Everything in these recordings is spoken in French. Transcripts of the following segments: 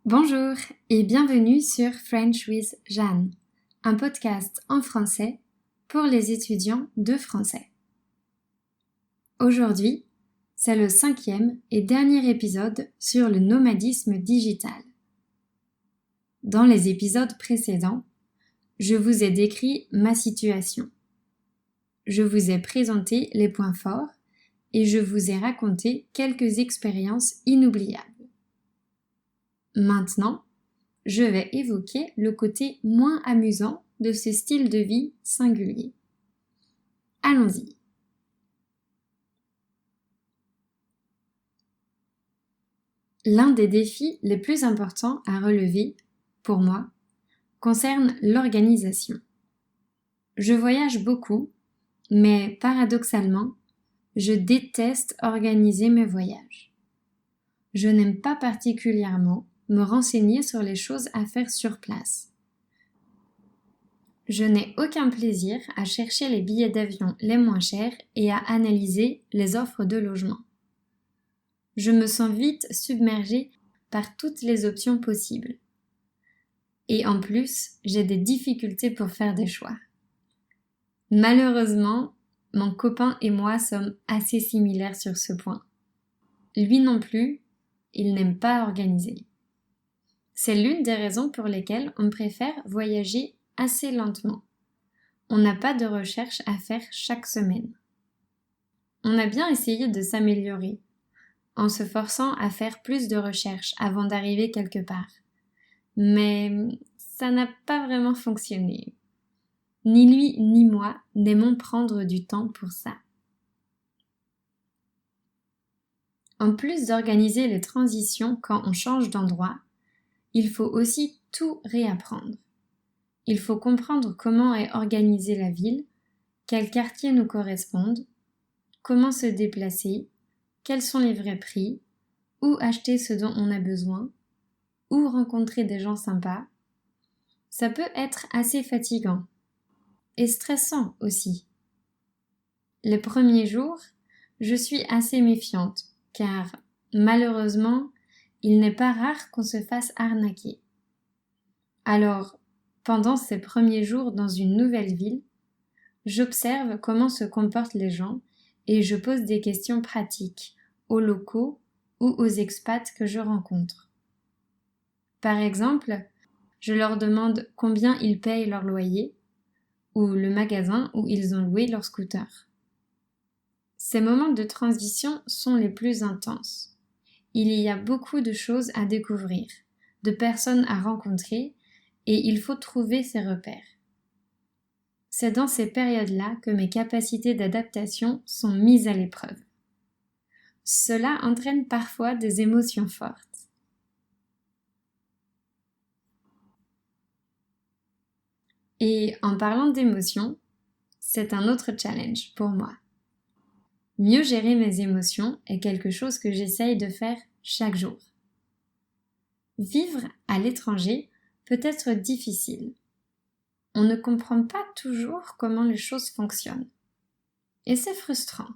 Bonjour et bienvenue sur French with Jeanne, un podcast en français pour les étudiants de français. Aujourd'hui, c'est le 5e et dernier épisode sur le nomadisme digital. Dans les épisodes précédents, je vous ai décrit ma situation. Je vous ai présenté les points forts et je vous ai raconté quelques expériences inoubliables. Maintenant, je vais évoquer le côté moins amusant de ce style de vie singulier. Allons-y. L'un des défis les plus importants à relever, pour moi, concerne l'organisation. Je voyage beaucoup, mais paradoxalement, je déteste organiser mes voyages. Je n'aime pas particulièrement me renseigner sur les choses à faire sur place. Je n'ai aucun plaisir à chercher les billets d'avion les moins chers et à analyser les offres de logement. Je me sens vite submergée par toutes les options possibles. Et en plus, j'ai des difficultés pour faire des choix. Malheureusement, mon copain et moi sommes assez similaires sur ce point. Lui non plus, il n'aime pas organiser. C'est l'une des raisons pour lesquelles on préfère voyager assez lentement. On n'a pas de recherche à faire chaque semaine. On a bien essayé de s'améliorer, en se forçant à faire plus de recherches avant d'arriver quelque part. Mais ça n'a pas vraiment fonctionné. Ni lui ni moi n'aimons prendre du temps pour ça. En plus d'organiser les transitions quand on change d'endroit, il faut aussi tout réapprendre. Il faut comprendre comment est organisée la ville, quels quartiers nous correspondent, comment se déplacer, quels sont les vrais prix, où acheter ce dont on a besoin, où rencontrer des gens sympas. Ça peut être assez fatigant et stressant aussi. Les premiers jours, je suis assez méfiante car malheureusement, il n'est pas rare qu'on se fasse arnaquer. Alors, pendant ces premiers jours dans une nouvelle ville, j'observe comment se comportent les gens et je pose des questions pratiques aux locaux ou aux expats que je rencontre. Par exemple, je leur demande combien ils payent leur loyer ou le magasin où ils ont loué leur scooter. Ces moments de transition sont les plus intenses. Il y a beaucoup de choses à découvrir, de personnes à rencontrer et il faut trouver ses repères. C'est dans ces périodes-là que mes capacités d'adaptation sont mises à l'épreuve. Cela entraîne parfois des émotions fortes. Et en parlant d'émotions, c'est un autre challenge pour moi. Mieux gérer mes émotions est quelque chose que j'essaye de faire chaque jour. Vivre à l'étranger peut être difficile. On ne comprend pas toujours comment les choses fonctionnent. Et c'est frustrant.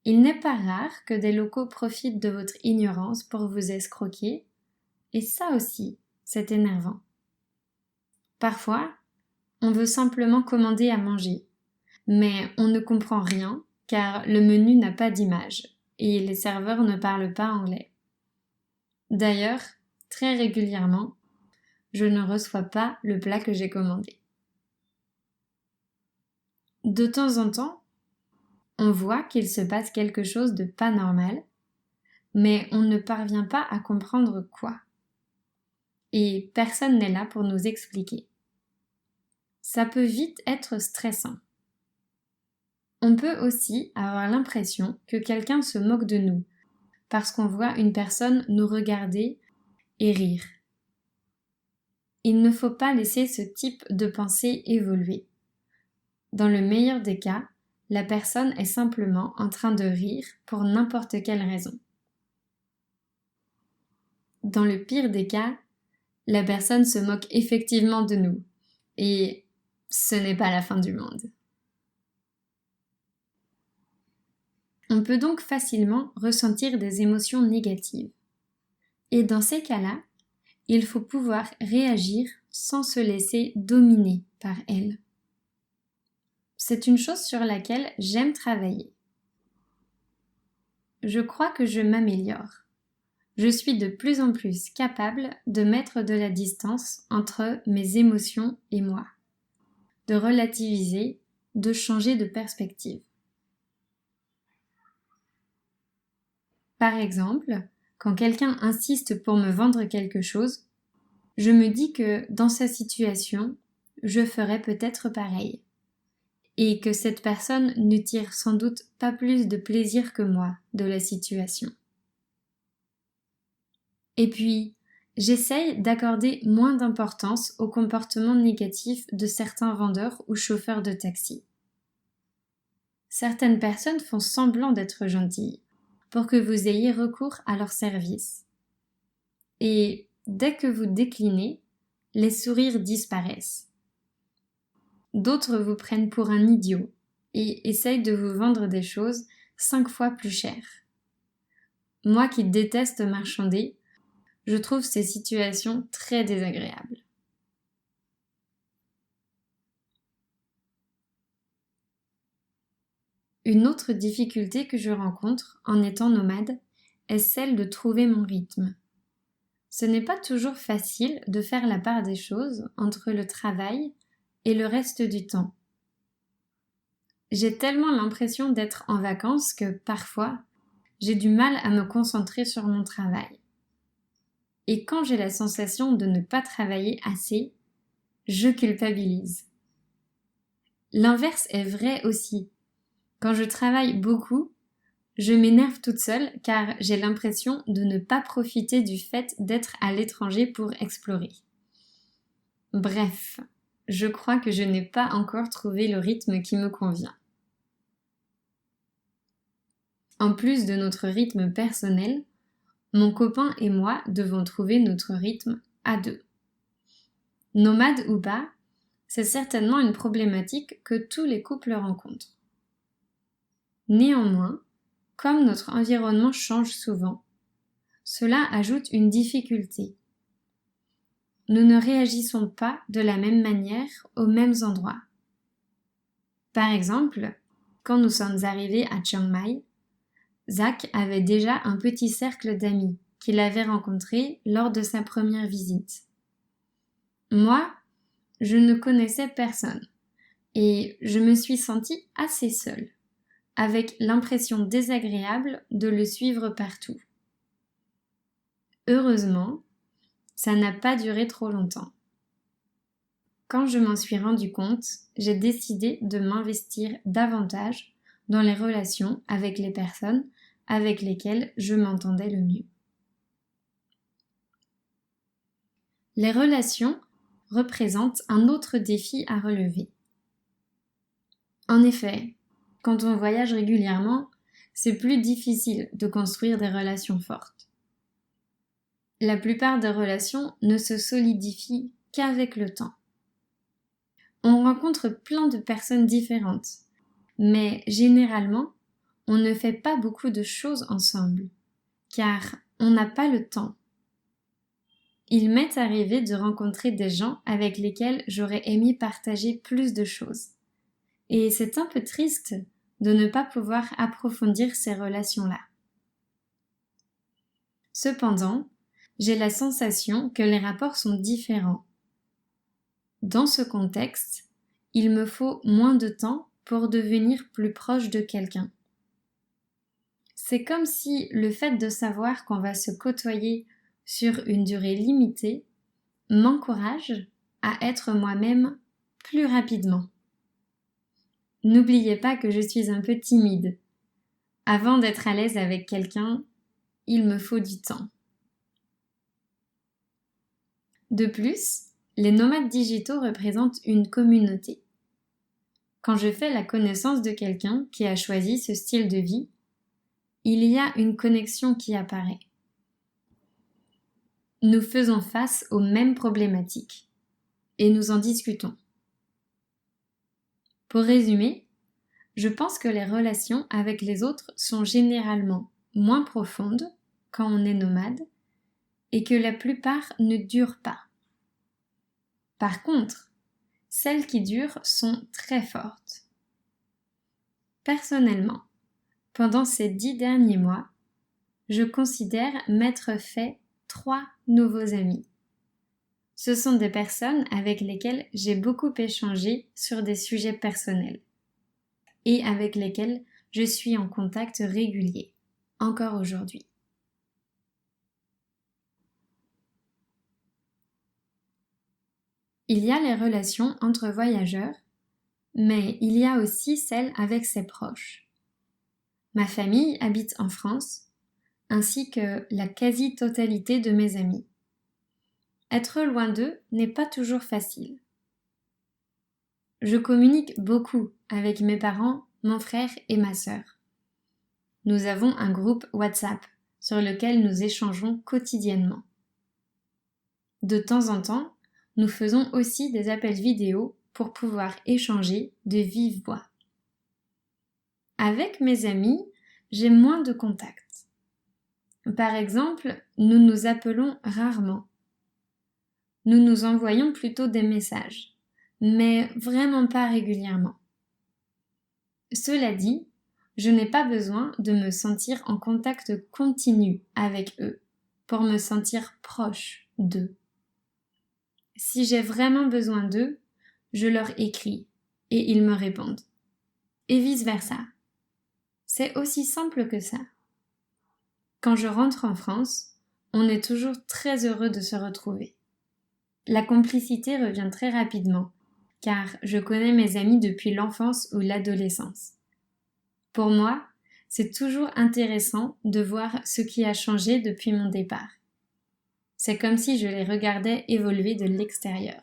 Il n'est pas rare que des locaux profitent de votre ignorance pour vous escroquer, et ça aussi, c'est énervant. Parfois, on veut simplement commander à manger, mais on ne comprend rien car le menu n'a pas d'image et les serveurs ne parlent pas anglais. D'ailleurs, très régulièrement, je ne reçois pas le plat que j'ai commandé. De temps en temps, on voit qu'il se passe quelque chose de pas normal, mais on ne parvient pas à comprendre quoi. Et personne n'est là pour nous expliquer. Ça peut vite être stressant. On peut aussi avoir l'impression que quelqu'un se moque de nous, parce qu'on voit une personne nous regarder et rire. Il ne faut pas laisser ce type de pensée évoluer. Dans le meilleur des cas, la personne est simplement en train de rire pour n'importe quelle raison. Dans le pire des cas, la personne se moque effectivement de nous, et ce n'est pas la fin du monde. On peut donc facilement ressentir des émotions négatives. Et dans ces cas-là, il faut pouvoir réagir sans se laisser dominer par elle. C'est une chose sur laquelle j'aime travailler. Je crois que je m'améliore. Je suis de plus en plus capable de mettre de la distance entre mes émotions et moi, de relativiser, de changer de perspective. Par exemple, quand quelqu'un insiste pour me vendre quelque chose, je me dis que dans sa situation, je ferais peut-être pareil. Et que cette personne ne tire sans doute pas plus de plaisir que moi de la situation. Et puis, j'essaye d'accorder moins d'importance au comportement négatif de certains vendeurs ou chauffeurs de taxi. Certaines personnes font semblant d'être gentilles pour que vous ayez recours à leur service. Et dès que vous déclinez, les sourires disparaissent. D'autres vous prennent pour un idiot et essayent de vous vendre des choses 5 fois plus chères. Moi qui déteste marchander, je trouve ces situations très désagréables. Une autre difficulté que je rencontre en étant nomade est celle de trouver mon rythme. Ce n'est pas toujours facile de faire la part des choses entre le travail et le reste du temps. J'ai tellement l'impression d'être en vacances que parfois, j'ai du mal à me concentrer sur mon travail. Et quand j'ai la sensation de ne pas travailler assez, je culpabilise. L'inverse est vrai aussi. Quand je travaille beaucoup, je m'énerve toute seule car j'ai l'impression de ne pas profiter du fait d'être à l'étranger pour explorer. Bref, je crois que je n'ai pas encore trouvé le rythme qui me convient. En plus de notre rythme personnel, mon copain et moi devons trouver notre rythme à deux. Nomade ou pas, c'est certainement une problématique que tous les couples rencontrent. Néanmoins, comme notre environnement change souvent, cela ajoute une difficulté. Nous ne réagissons pas de la même manière aux mêmes endroits. Par exemple, quand nous sommes arrivés à Chiang Mai, Zach avait déjà un petit cercle d'amis qu'il avait rencontrés lors de sa première visite. Moi, je ne connaissais personne et je me suis sentie assez seule, avec l'impression désagréable de le suivre partout. Heureusement, ça n'a pas duré trop longtemps. Quand je m'en suis rendu compte, j'ai décidé de m'investir davantage dans les relations avec les personnes avec lesquelles je m'entendais le mieux. Les relations représentent un autre défi à relever. En effet, quand on voyage régulièrement, c'est plus difficile de construire des relations fortes. La plupart des relations ne se solidifient qu'avec le temps. On rencontre plein de personnes différentes, mais généralement, on ne fait pas beaucoup de choses ensemble, car on n'a pas le temps. Il m'est arrivé de rencontrer des gens avec lesquels j'aurais aimé partager plus de choses. Et c'est un peu triste de ne pas pouvoir approfondir ces relations-là. Cependant, j'ai la sensation que les rapports sont différents. Dans ce contexte, il me faut moins de temps pour devenir plus proche de quelqu'un. C'est comme si le fait de savoir qu'on va se côtoyer sur une durée limitée m'encourage à être moi-même plus rapidement. N'oubliez pas que je suis un peu timide. Avant d'être à l'aise avec quelqu'un, il me faut du temps. De plus, les nomades digitaux représentent une communauté. Quand je fais la connaissance de quelqu'un qui a choisi ce style de vie, il y a une connexion qui apparaît. Nous faisons face aux mêmes problématiques et nous en discutons. Pour résumer, je pense que les relations avec les autres sont généralement moins profondes quand on est nomade et que la plupart ne durent pas. Par contre, celles qui durent sont très fortes. Personnellement, pendant ces 10 derniers mois, je considère m'être fait 3 nouveaux amis. Ce sont des personnes avec lesquelles j'ai beaucoup échangé sur des sujets personnels et avec lesquelles je suis en contact régulier, encore aujourd'hui. Il y a les relations entre voyageurs, mais il y a aussi celles avec ses proches. Ma famille habite en France, ainsi que la quasi-totalité de mes amis. Être loin d'eux n'est pas toujours facile. Je communique beaucoup avec mes parents, mon frère et ma sœur. Nous avons un groupe WhatsApp sur lequel nous échangeons quotidiennement. De temps en temps, nous faisons aussi des appels vidéo pour pouvoir échanger de vive voix. Avec mes amis, j'ai moins de contacts. Par exemple, nous nous appelons rarement. Nous nous envoyons plutôt des messages, mais vraiment pas régulièrement. Cela dit, je n'ai pas besoin de me sentir en contact continu avec eux pour me sentir proche d'eux. Si j'ai vraiment besoin d'eux, je leur écris et ils me répondent. Et vice-versa. C'est aussi simple que ça. Quand je rentre en France, on est toujours très heureux de se retrouver. La complicité revient très rapidement, car je connais mes amis depuis l'enfance ou l'adolescence. Pour moi, c'est toujours intéressant de voir ce qui a changé depuis mon départ. C'est comme si je les regardais évoluer de l'extérieur.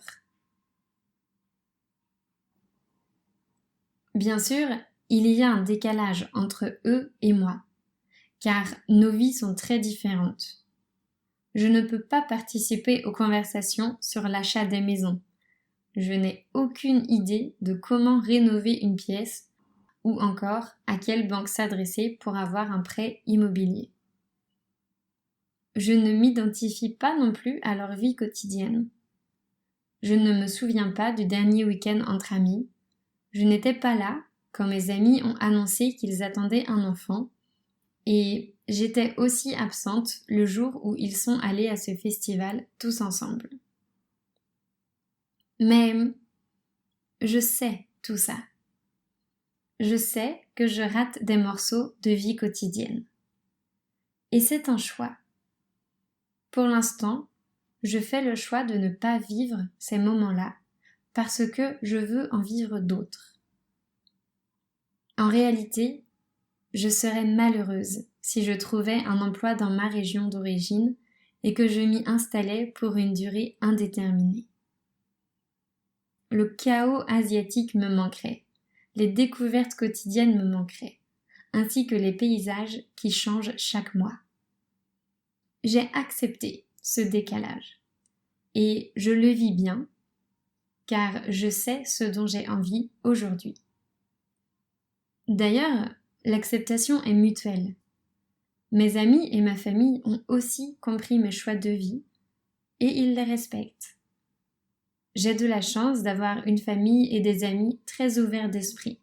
Bien sûr, il y a un décalage entre eux et moi, car nos vies sont très différentes. Je ne peux pas participer aux conversations sur l'achat des maisons. Je n'ai aucune idée de comment rénover une pièce ou encore à quelle banque s'adresser pour avoir un prêt immobilier. Je ne m'identifie pas non plus à leur vie quotidienne. Je ne me souviens pas du dernier week-end entre amis. Je n'étais pas là quand mes amis ont annoncé qu'ils attendaient un enfant et j'étais aussi absente le jour où ils sont allés à ce festival tous ensemble. Mais je sais tout ça. Je sais que je rate des morceaux de vie quotidienne. Et c'est un choix. Pour l'instant, je fais le choix de ne pas vivre ces moments-là parce que je veux en vivre d'autres. En réalité, je serais malheureuse si je trouvais un emploi dans ma région d'origine et que je m'y installais pour une durée indéterminée. Le chaos asiatique me manquerait, les découvertes quotidiennes me manqueraient, ainsi que les paysages qui changent chaque mois. J'ai accepté ce décalage et je le vis bien car je sais ce dont j'ai envie aujourd'hui. D'ailleurs, l'acceptation est mutuelle. Mes amis et ma famille ont aussi compris mes choix de vie et ils les respectent. J'ai de la chance d'avoir une famille et des amis très ouverts d'esprit.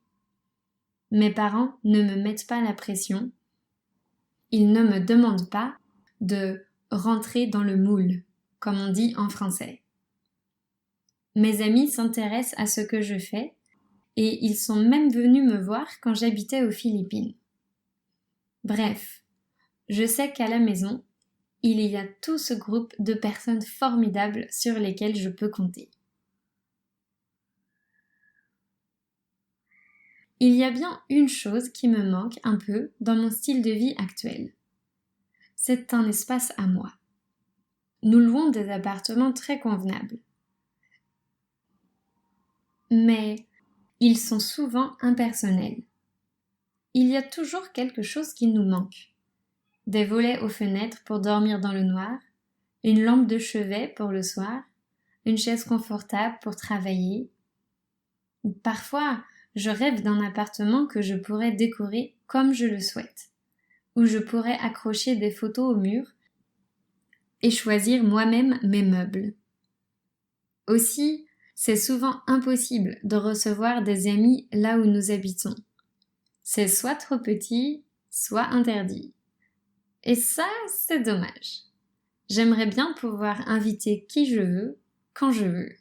Mes parents ne me mettent pas la pression. Ils ne me demandent pas de rentrer dans le moule, comme on dit en français. Mes amis s'intéressent à ce que je fais et ils sont même venus me voir quand j'habitais aux Philippines. Bref, je sais qu'à la maison, il y a tout ce groupe de personnes formidables sur lesquelles je peux compter. Il y a bien une chose qui me manque un peu dans mon style de vie actuel. C'est un espace à moi. Nous louons des appartements très convenables. Mais ils sont souvent impersonnels. Il y a toujours quelque chose qui nous manque. Des volets aux fenêtres pour dormir dans le noir, une lampe de chevet pour le soir, une chaise confortable pour travailler. Parfois, je rêve d'un appartement que je pourrais décorer comme je le souhaite, où je pourrais accrocher des photos au mur et choisir moi-même mes meubles. Aussi, c'est souvent impossible de recevoir des amis là où nous habitons. C'est soit trop petit, soit interdit. Et ça, c'est dommage. J'aimerais bien pouvoir inviter qui je veux, quand je veux.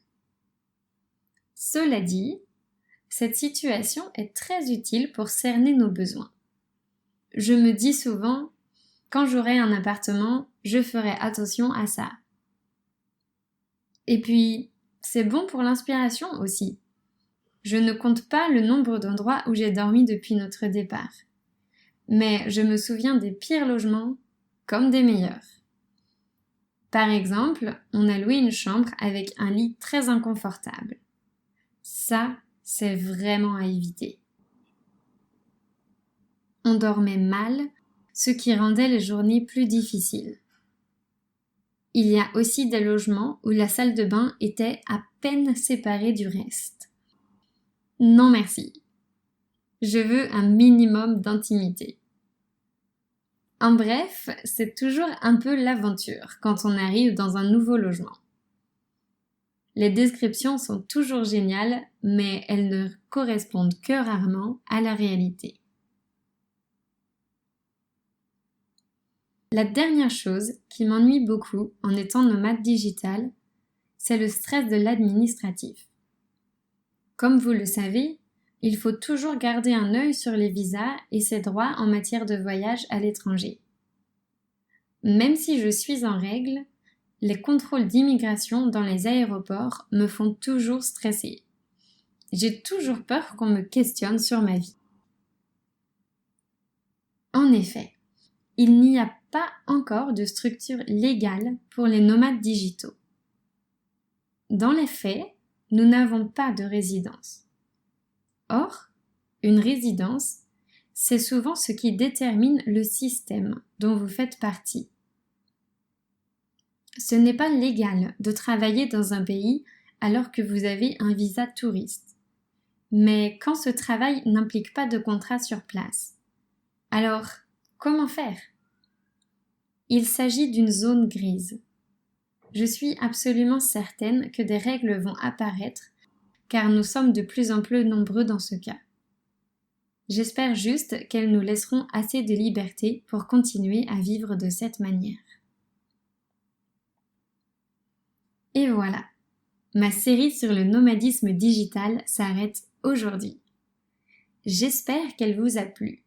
Cela dit, cette situation est très utile pour cerner nos besoins. Je me dis souvent, quand j'aurai un appartement, je ferai attention à ça. Et puis, c'est bon pour l'inspiration aussi. Je ne compte pas le nombre d'endroits où j'ai dormi depuis notre départ. Mais je me souviens des pires logements comme des meilleurs. Par exemple, on a loué une chambre avec un lit très inconfortable. Ça, c'est vraiment à éviter. On dormait mal, ce qui rendait les journées plus difficiles. Il y a aussi des logements où la salle de bain était à peine séparée du reste. Non merci. Je veux un minimum d'intimité. En bref, c'est toujours un peu l'aventure quand on arrive dans un nouveau logement. Les descriptions sont toujours géniales, mais elles ne correspondent que rarement à la réalité. La dernière chose qui m'ennuie beaucoup en étant nomade digital, c'est le stress de l'administratif. Comme vous le savez, il faut toujours garder un œil sur les visas et ses droits en matière de voyage à l'étranger. Même si je suis en règle, les contrôles d'immigration dans les aéroports me font toujours stresser. J'ai toujours peur qu'on me questionne sur ma vie. En effet, il n'y a pas encore de structure légale pour les nomades digitaux. Dans les faits, nous n'avons pas de résidence. Or, une résidence, c'est souvent ce qui détermine le système dont vous faites partie. Ce n'est pas légal de travailler dans un pays alors que vous avez un visa touriste. Mais quand ce travail n'implique pas de contrat sur place, alors comment faire ? Il s'agit d'une zone grise. Je suis absolument certaine que des règles vont apparaître car nous sommes de plus en plus nombreux dans ce cas. J'espère juste qu'elles nous laisseront assez de liberté pour continuer à vivre de cette manière. Et voilà, ma série sur le nomadisme digital s'arrête aujourd'hui. J'espère qu'elle vous a plu.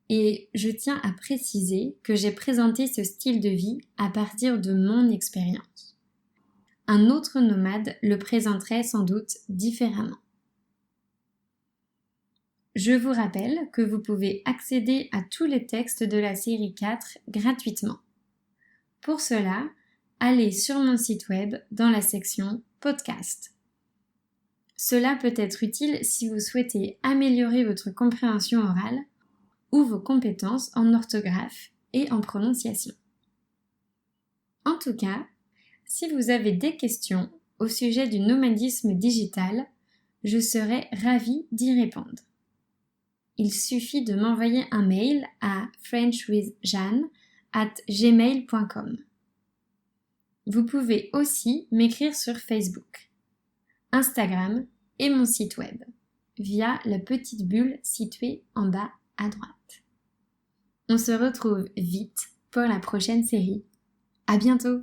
Et je tiens à préciser que j'ai présenté ce style de vie à partir de mon expérience. Un autre nomade le présenterait sans doute différemment. Je vous rappelle que vous pouvez accéder à tous les textes de la série 4 gratuitement. Pour cela, allez sur mon site web dans la section Podcast. Cela peut être utile si vous souhaitez améliorer votre compréhension orale ou vos compétences en orthographe et en prononciation. En tout cas, si vous avez des questions au sujet du nomadisme digital, je serai ravie d'y répondre. Il suffit de m'envoyer un mail à frenchwithjeanne@gmail.com. Vous pouvez aussi m'écrire sur Facebook, Instagram et mon site web, via la petite bulle située en bas à droite. On se retrouve vite pour la prochaine série. À bientôt!